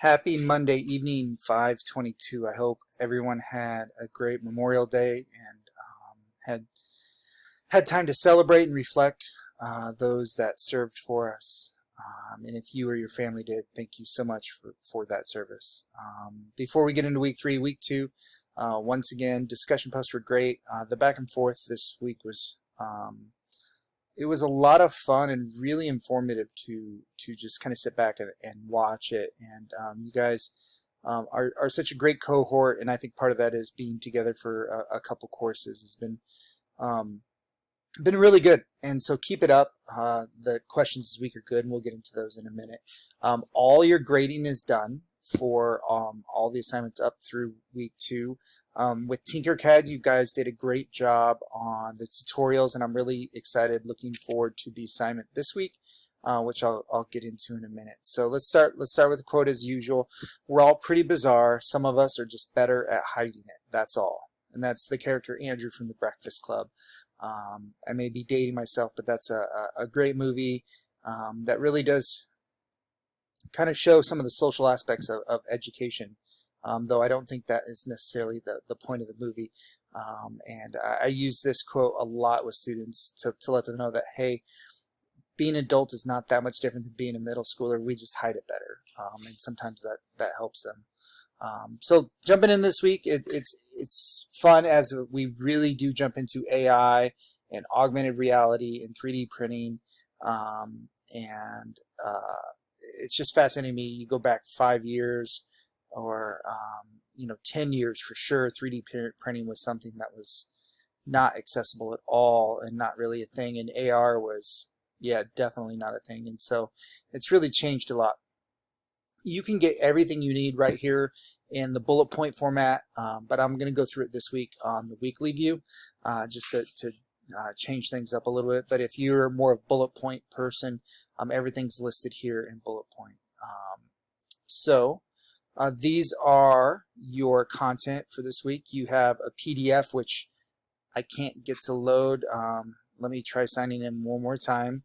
Happy Monday evening, 5:22. I hope everyone had a great Memorial Day and had time to celebrate and reflect those that served for us. And if you or your family did, thank you so much for that service. Before we get into week 2, once again, discussion posts were great. The back and forth this week was it was a lot of fun and really informative to just kind of sit back and watch it. And you guys are such a great cohort, and I think part of that is being together for a couple courses has been really good. And so keep it up. The questions this week are good, and we'll get into those in a minute. All your grading is done for all the assignments up through week 2. With Tinkercad, you guys did a great job on the tutorials, and I'm really excited, looking forward to the assignment this week, which I'll get into in a minute. So let's start with a quote as usual. We're all pretty bizarre. Some of us are just better at hiding it. That's all. And that's the character Andrew from The Breakfast Club. I may be dating myself, but that's a great movie that really does kind of show some of the social aspects of education, though I don't think that is necessarily the point of the movie. And I use this quote a lot with students to let them know that, hey, being an adult is not that much different than being a middle schooler. We just hide it better, and sometimes that helps them. So jumping in this week, it's fun as we really do jump into AI and augmented reality and 3D printing, and it's just fascinating to me. You go back 5 years or 10 years for sure, 3D printing was something that was not accessible at all and not really a thing, and AR was, yeah, definitely not a thing. And so it's really changed a lot. You can get everything you need right here in the bullet point format, but I'm going to go through it this week on the weekly view, just to change things up a little bit. But if you're more of a bullet point person, everything's listed here in bullet point. So these are your content for this week. You have a PDF, which I can't get to load. Let me try signing in one more time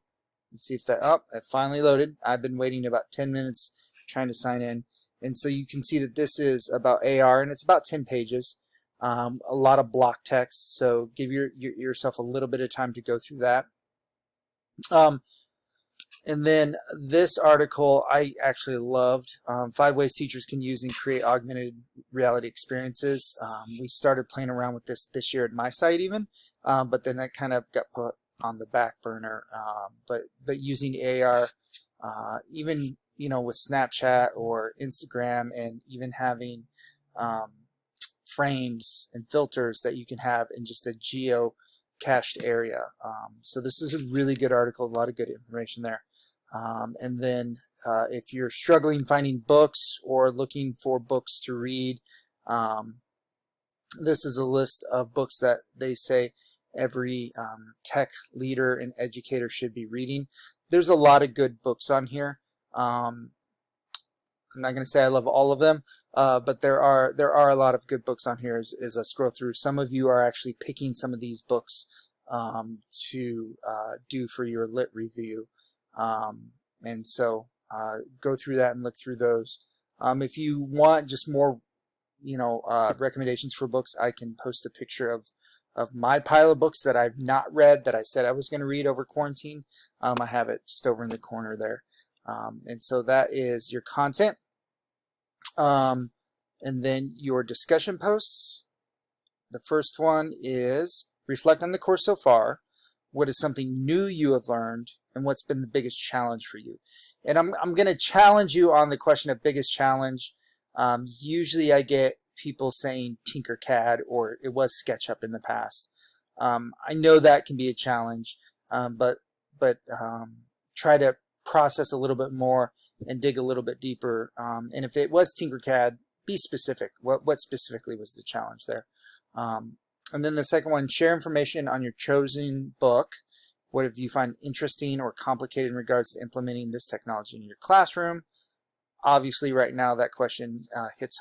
and see if it finally loaded. I've been waiting about 10 minutes trying to sign in. And so you can see that this is about AR, and it's about 10 pages. A lot of block text, so give yourself a little bit of time to go through that. And then this article I actually loved, 5 ways teachers can use and create augmented reality experiences. We started playing around with this year at my site even, but then that kind of got put on the back burner. But using AR, even with Snapchat or Instagram, and even having frames and filters that you can have in just a geo-cached area. So this is a really good article, a lot of good information there. And then if you're struggling finding books or looking for books to read, this is a list of books that they say every tech leader and educator should be reading. There's a lot of good books on here. I'm not going to say I love all of them, but there are a lot of good books on here as I scroll through. Some of you are actually picking some of these books to do for your lit review, and so go through that and look through those. If you want just more recommendations for books, I can post a picture of my pile of books that I've not read that I said I was going to read over quarantine. I have it just over in the corner there. And so that is your content. And then your discussion posts. The first one is reflect on the course so far. What is something new you have learned, and what's been the biggest challenge for you? And I'm going to challenge you on the question of biggest challenge. Usually I get people saying Tinkercad, or it was SketchUp in the past. I know that can be a challenge, but try to process a little bit more and dig a little bit deeper. And if it was Tinkercad, be specific. What specifically was the challenge there? And then the second one, share information on your chosen book. What have you find interesting or complicated in regards to implementing this technology in your classroom? Obviously, right now that question hits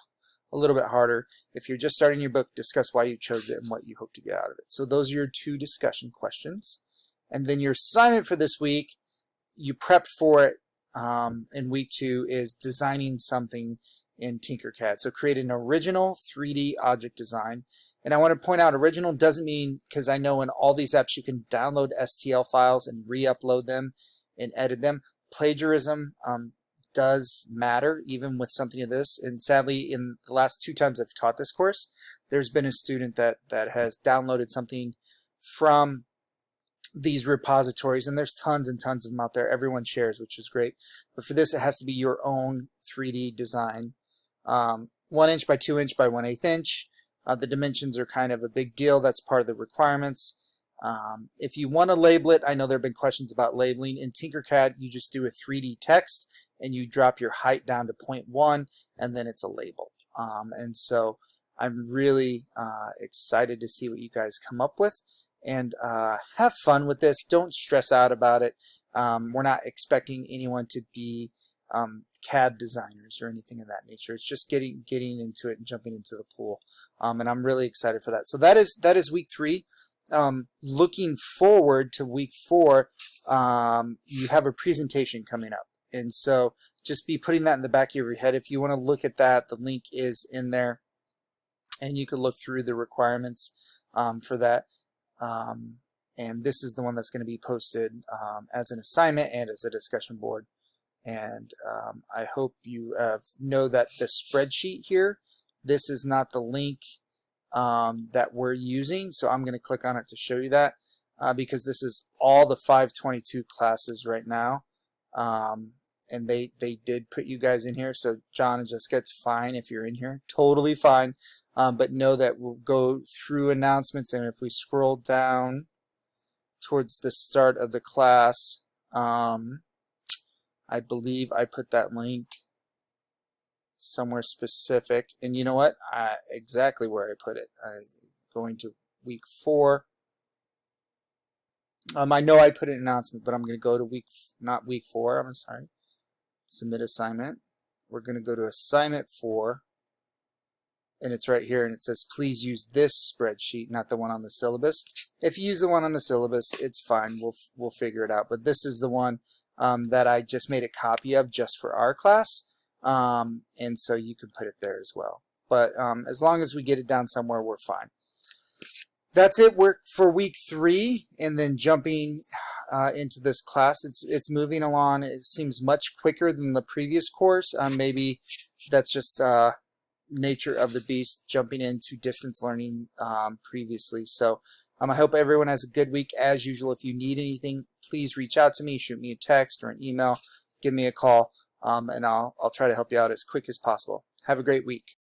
a little bit harder. If you're just starting your book, discuss why you chose it and what you hope to get out of it. So those are your 2 discussion questions. And then your assignment for this week, you prepped for it in week 2 is designing something in Tinkercad. So create an original 3D object design. And I want to point out original doesn't mean, because I know in all these apps you can download STL files and re-upload them and edit them. Plagiarism does matter even with something of this. And sadly, in the last 2 times I've taught this course, there's been a student that has downloaded something from these repositories, and there's tons and tons of them out there. Everyone shares, which is great. But for this, it has to be your own 3D design. 1 inch by 2 inch by 1/8 inch. The dimensions are kind of a big deal. That's part of the requirements. If you want to label it, I know there have been questions about labeling. In Tinkercad, you just do a 3D text and you drop your height down to 0.1 and then it's a label. And so I'm really excited to see what you guys come up with. And have fun with this. Don't stress out about it. We're not expecting anyone to be CAD designers or anything of that nature. It's just getting into it and jumping into the pool. And I'm really excited for that. So that is week 3. Looking forward to week 4, you have a presentation coming up. And so just be putting that in the back of your head. If you want to look at that, the link is in there. And you can look through the requirements for that. And this is the one that's going to be posted as an assignment and as a discussion board. And I hope you know that the spreadsheet here, this is not the link that we're using. So I'm going to click on it to show you that because this is all the 522 classes right now. And they did put you guys in here. So John and Jessica, it's fine if you're in here. Totally fine. But know that we'll go through announcements, and if we scroll down towards the start of the class, I believe I put that link somewhere specific. And you know what? Exactly where I put it. I'm going to week 4. I know I put an announcement, but I'm going to go to not week 4. I'm sorry. Submit assignment. We're going to go to assignment 4. And it's right here, and it says please use this spreadsheet, not the one on the syllabus. If you use the one on the syllabus, it's fine. We'll figure it out. But this is the one that I just made a copy of just for our class, and so you can put it there as well. But as long as we get it down somewhere, we're fine. That's it for week 3, and then jumping into this class. It's moving along. It seems much quicker than the previous course. Maybe that's just nature of the beast, jumping into distance learning previously. So I hope everyone has a good week. As usual, if you need anything, please reach out to me, shoot me a text or an email, give me a call, and I'll try to help you out as quick as possible. Have a great week.